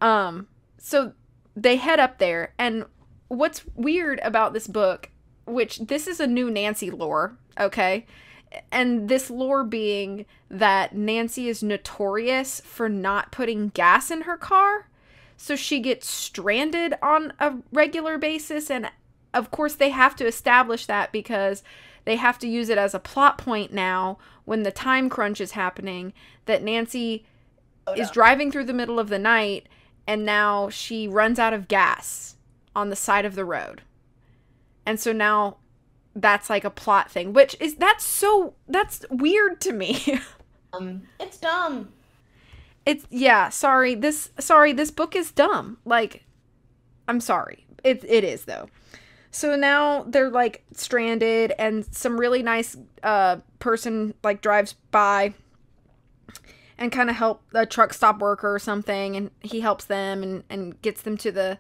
So they head up there, and what's weird about this book, which this is a new Nancy lore, okay? And this lore being that Nancy is notorious for not putting gas in her car. So she gets stranded on a regular basis. And of course they have to establish that because they have to use it as a plot point now when the time crunch is happening, that Nancy is driving through the middle of the night and now she runs out of gas on the side of the road. And so now that's like a plot thing, that's weird to me. It's dumb. This book is dumb. Like, I'm sorry. It is though. So now they're like stranded and some really nice person like drives by and kind of help a truck stop worker or something, and he helps them and gets them to the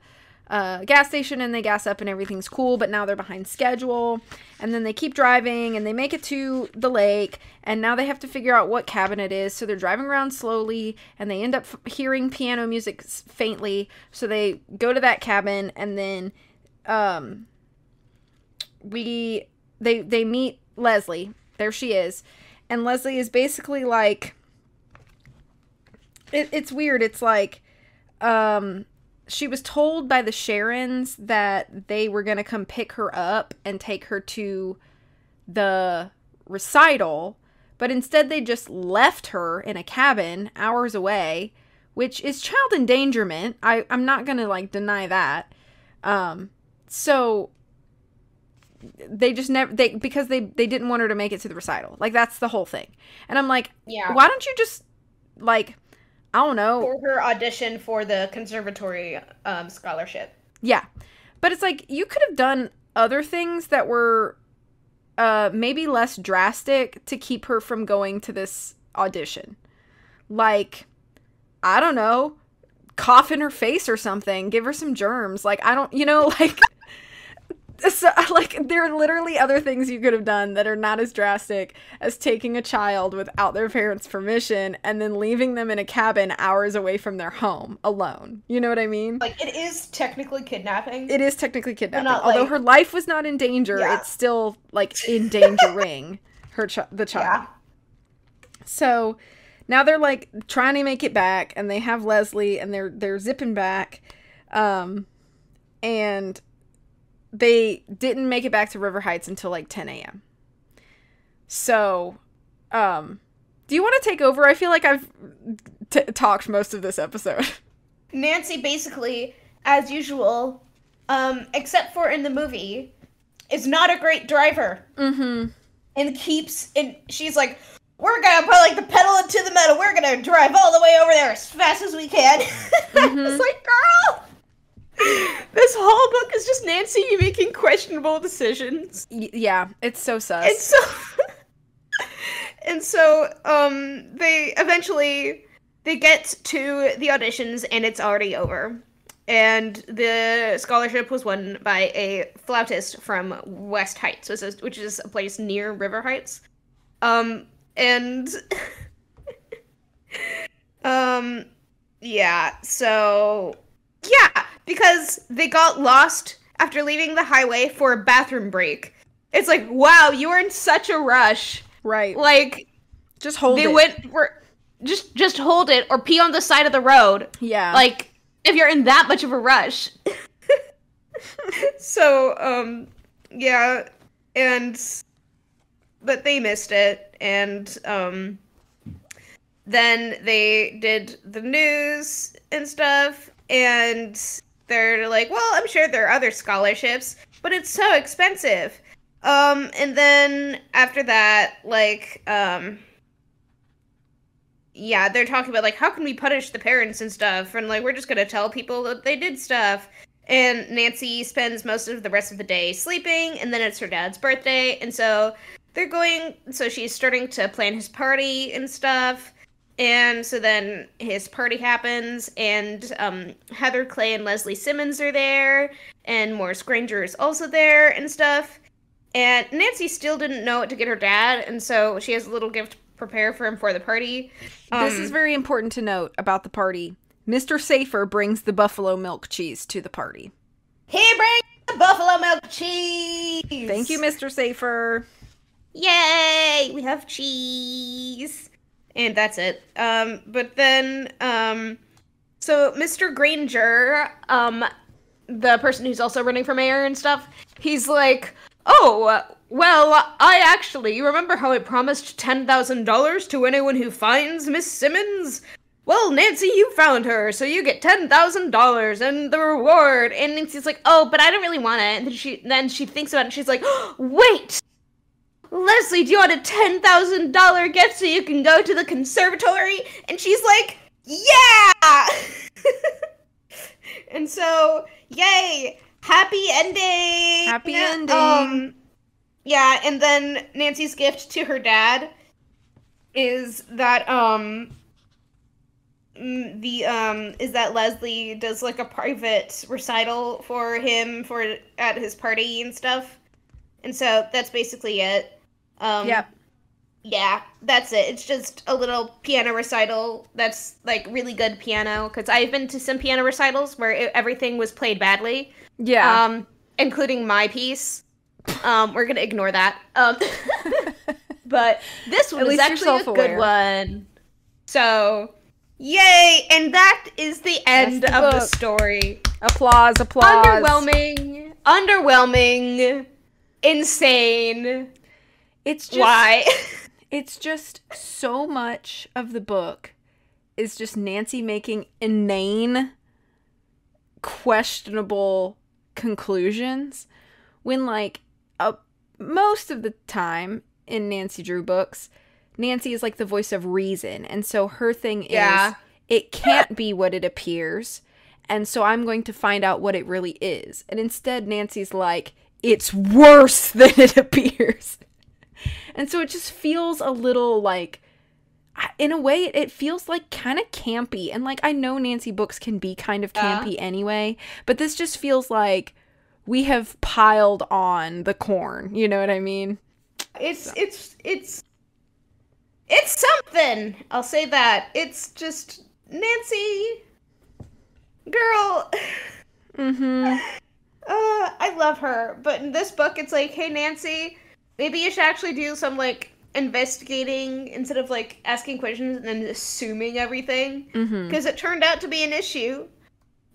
gas station, and they gas up and everything's cool. But now they're behind schedule, and then they keep driving and they make it to the lake, and now they have to figure out what cabin it is. So they're driving around slowly and they end up hearing piano music faintly, so they go to that cabin, and then they meet Leslie. There she is, and Leslie is basically like, it's weird. It's like she was told by the Sharons that they were going to come pick her up and take her to the recital, but instead they just left her in a cabin hours away, which is child endangerment. I'm not going to like deny that. So they just because they didn't want her to make it to the recital. Like, that's the whole thing. And I'm like, yeah, why don't you just like, I don't know. For her audition for the conservatory scholarship. Yeah. But it's like, you could have done other things that were maybe less drastic to keep her from going to this audition. Like, I don't know, cough in her face or something. Give her some germs. Like, I don't, like... So, like, there are literally other things you could have done that are not as drastic as taking a child without their parents' permission and then leaving them in a cabin hours away from their home alone. You know what I mean? Like, it is technically kidnapping. It is technically kidnapping. Not, although like, her life was not in danger, it's still, like, endangering the child. Yeah. So now they're, like, trying to make it back, and they have Leslie, and they're zipping back, and they didn't make it back to River Heights until like 10 a.m. So, do you want to take over? I feel like I've talked most of this episode. Nancy basically, as usual, except for in the movie, is not a great driver. Mm-hmm. And she's like, we're gonna put like the pedal into the metal. We're gonna drive all the way over there as fast as we can. Mm-hmm. It's like, girl! This whole book is just Nancy making questionable decisions. Yeah, it's so sus. And so, they eventually, they get to the auditions, and it's already over. And the scholarship was won by a flautist from West Heights, which is a place near River Heights. Yeah, so... Yeah, because they got lost after leaving the highway for a bathroom break. It's like, wow, you were in such a rush. Right. Like, just hold it. Just hold it or pee on the side of the road. Yeah. Like, if you're in that much of a rush. So, yeah, but they missed it, and, then they did the news and stuff, and they're like, well, I'm sure there are other scholarships, but it's so expensive. And then after that, like, yeah, they're talking about, like, how can we punish the parents and stuff? And, like, we're just gonna tell people that they did stuff. And Nancy spends most of the rest of the day sleeping, and then it's her dad's birthday, and so she's starting to plan his party and stuff. And so then his party happens, and Heather Clay and Leslie Simmons are there, and Morris Granger is also there and stuff. And Nancy still didn't know what to get her dad, and so she has a little gift prepared for him for the party. This is very important to note about the party. Mr. Safer brings the buffalo milk cheese to the party. He brings the buffalo milk cheese! Thank you, Mr. Safer. Yay! We have cheese! And that's it. But then, so Mr. Granger, the person who's also running for mayor and stuff, he's like, oh, well, I actually, you remember how I promised $10,000 to anyone who finds Miss Simmons? Well, Nancy, you found her, so you get $10,000 and the reward. And Nancy's like, oh, but I don't really want it. And then she thinks about it, and she's like, oh, wait! Leslie, do you want a $10,000 gift so you can go to the conservatory? And she's like, yeah! And so, yay! Happy ending! Happy ending! Yeah, and then Nancy's gift to her dad is that, Leslie does like a private recital for him at his party and stuff. And so that's basically it. Yep. Yeah, that's it. It's just a little piano recital that's like really good piano, because I've been to some piano recitals where everything was played badly. Yeah. Including my piece. We're gonna ignore that. But this one is actually a good one. So, yay! And that is the end of the story. Applause, applause. Underwhelming. Insane. It's just, why? It's just so much of the book is just Nancy making inane, questionable conclusions when, like, most of the time in Nancy Drew books, Nancy is like the voice of reason, and so her thing is it can't be what it appears, and so I'm going to find out what it really is. And instead Nancy's like, it's worse than it appears. And so it just feels a little like, in a way, it feels like kind of campy. And like, I know Nancy books can be kind of campy anyway, but this just feels like we have piled on the corn. You know what I mean? It's something. I'll say that. It's just Nancy, girl. Mm-hmm. I love her, but in this book, it's like, hey, Nancy, maybe you should actually do some, like, investigating instead of, like, asking questions and then assuming everything. Because it turned out to be an issue,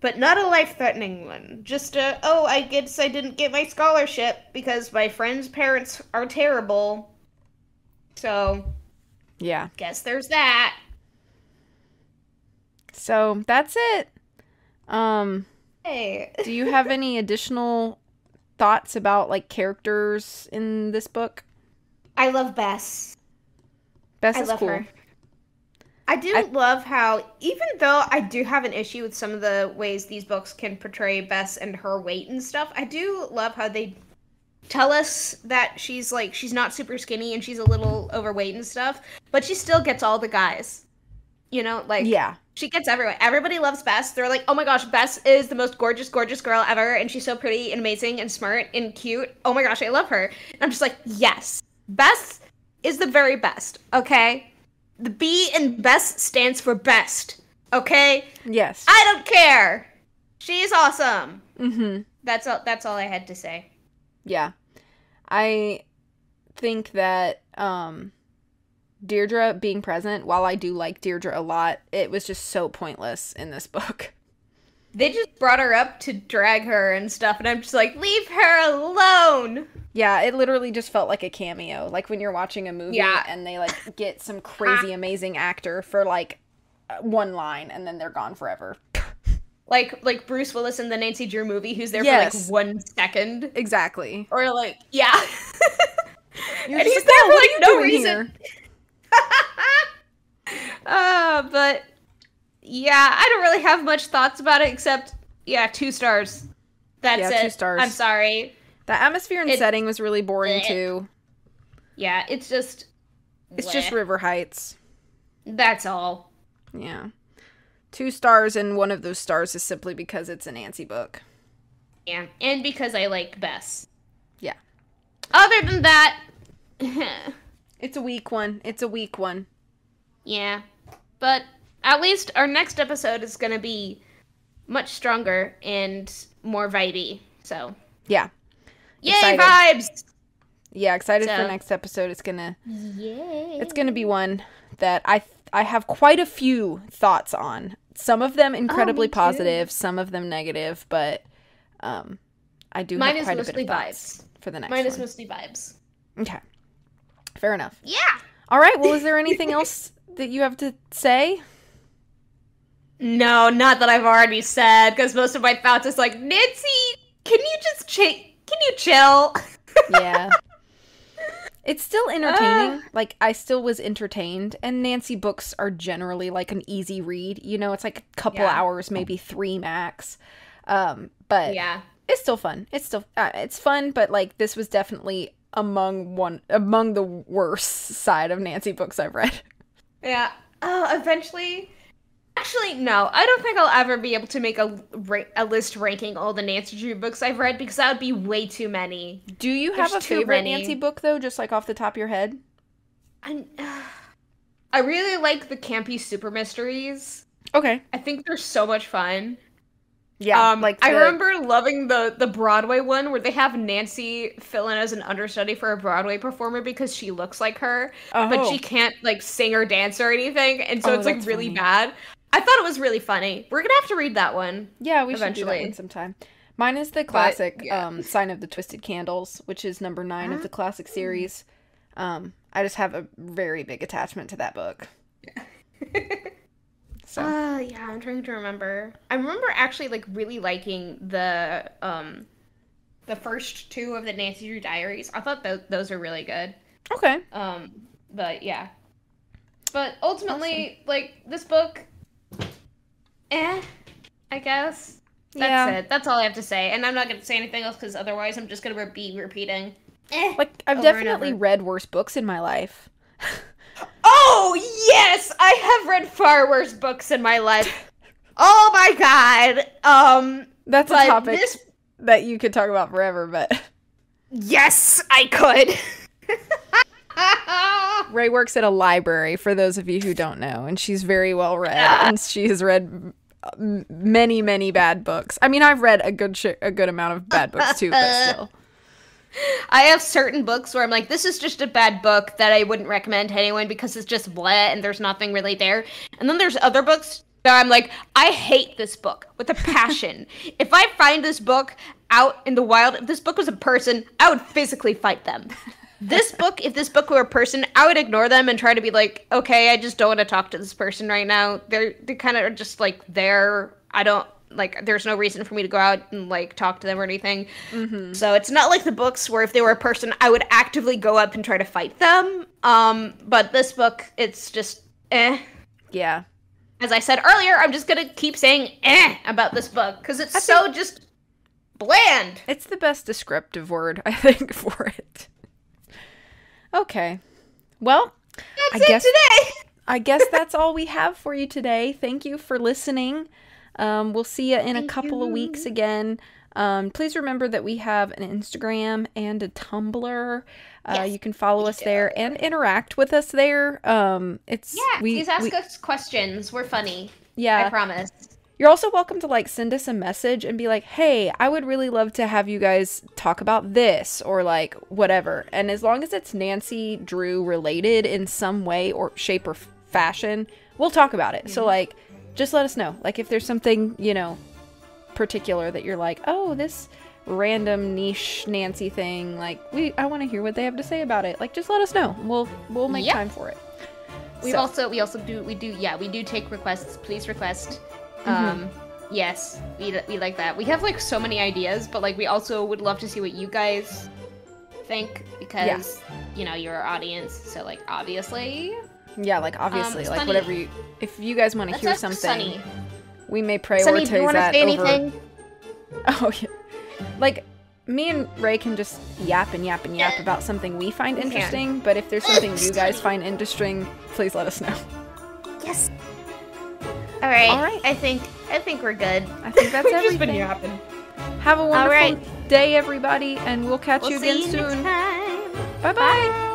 but not a life-threatening one. Just I guess I didn't get my scholarship because my friend's parents are terrible. So, yeah. Guess there's that. So, that's it. Hey. Do you have any additional thoughts about, like, characters in this book? I love Bess. Bess is cool. Her. I do love how, even though I do have an issue with some of the ways these books can portray Bess and her weight and stuff, I do love how they tell us that she's not super skinny and she's a little overweight and stuff, but she still gets all the guys. You know, like, yeah. She gets everyone. Everybody loves Bess. They're like, oh my gosh, Bess is the most gorgeous, gorgeous girl ever, and she's so pretty and amazing and smart and cute. Oh my gosh, I love her. And I'm just like, yes, Bess is the very best, okay? The B in Bess stands for best, okay? Yes. I don't care. She's awesome. Mm-hmm. That's all I had to say. Yeah. I think that, Deirdre being present, while I do like Deirdre a lot, it was just so pointless in this book. They just brought her up to drag her and stuff, and I'm just like, leave her alone! Yeah, it literally just felt like a cameo. Like when you're watching a movie and they, like, get some crazy amazing actor for, like, one line, and then they're gone forever. Like Bruce Willis in the Nancy Drew movie, who's there for, like, 1 second. Exactly. Or, like, yeah. And he's there for, like, no reason. But yeah, I don't really have much thoughts about it except 2 stars. That's Yeah, it. 2 stars. I'm sorry. The atmosphere and setting was really boring too. Yeah, it's just... It's just River Heights. That's all. Yeah. 2 stars, and one of those stars is simply because it's a Nancy book. Yeah, and because I like Bess. Yeah. Other than that... It's a weak one. It's a weak one. Yeah. But at least our next episode is going to be much stronger and more vibey. So... Yeah. Yay, Excited. vibes! Yeah, excited for next episode. It's gonna be one that I have quite a few thoughts on. Some of them incredibly positive, some of them negative, but I do have quite a bit of thoughts for the next one. Mine is mostly vibes. Okay. Fair enough. Yeah. All right, well, is there anything else that you have to say? No, not that I've already said, because most of my thoughts is like, Nancy, can you just can you chill? Yeah. It's still entertaining. Like, I still was entertained. And Nancy books are generally, like, an easy read. You know, it's like a couple hours, maybe 3 max. But yeah, it's still fun. It's still, it's fun, but, like, this was definitely among the worst side of Nancy books I've read. Yeah. Eventually... Actually, no. I don't think I'll ever be able to make a list ranking all the Nancy Drew books I've read, because that would be way too many. Do you have a favorite Nancy book, though, just like off the top of your head? I really like the campy super mysteries. Okay. I think they're so much fun. Yeah, I remember loving the Broadway one where they have Nancy fill in as an understudy for a Broadway performer because she looks like her, but she can't, like, sing or dance or anything, and so it's, like, really bad. I thought it was really funny. We're gonna have to read that one. Yeah, we should do that one sometime. Mine is the classic Sign of the Twisted Candles, which is number 9 of the classic series. I just have a very big attachment to that book. So. Yeah, I'm trying to remember. I remember actually, like, really liking the first 2 of the Nancy Drew Diaries. I thought those are really good. Okay. But yeah. But ultimately, like, this book, I guess. That's it. That's all I have to say. And I'm not going to say anything else because otherwise I'm just going to be repeating. Like, I've definitely read worse books in my life. Oh, yes! I have read far worse books in my life. Oh my god. That's a topic that you could talk about forever, but... Yes, I could. Rae works at a library, for those of you who don't know, and she's very well read, and she has read many, many bad books. I mean, I've read a good amount of bad books too, but still. I have certain books where I'm like, this is just a bad book that I wouldn't recommend to anyone because it's just blah and there's nothing really there. And then there's other books that I'm like, I hate this book with a passion. If I find this book out in the wild, if this book was a person, I would physically fight them. This book, if this book were a person, I would ignore them and try to be like, okay, I just don't want to talk to this person right now. They kind of are just like there. I don't, like, there's no reason for me to go out and, like, talk to them or anything. Mm-hmm. So it's not like the books where if they were a person, I would actively go up and try to fight them. But this book, it's just, Yeah. As I said earlier, I'm just gonna keep saying about this book, because it's just bland. It's the best descriptive word, I think, for it. Okay. Well, that's it today. I guess that's all we have for you today. Thank you for listening. We'll see you in a couple of weeks again. Please remember that we have an Instagram and a Tumblr. You can follow us there and interact with us there. Please ask us questions. We're funny. Yeah. I promise. You're also welcome to, like, send us a message and be like, hey, I would really love to have you guys talk about this, or, like, whatever. And as long as it's Nancy Drew related in some way or shape or fashion, we'll talk about it. Mm-hmm. So, like, just let us know. Like, if there's something, you know, particular that you're like, oh, this random niche Nancy thing, like, I want to hear what they have to say about it. Like, just let us know. We'll make time for it. We do take requests. Please request. Mm-hmm. Yes, we like that. We have, like, so many ideas, but, like, we also would love to see what you guys think, because you know, you're our audience, so, like, obviously. Yeah, like, obviously, like, whatever if you guys want to hear something, Sunny. we may prioritize Sunny, do you want to say over... anything? Oh, yeah. like, me and Ray can just yap and yap and yap about something we find interesting, but if there's something you guys find interesting, please let us know. Yes. All right. I think we're good. I think that's We've everything. just been yapping. Have a wonderful day, everybody, and we'll catch you again see you soon. next time. Bye-bye.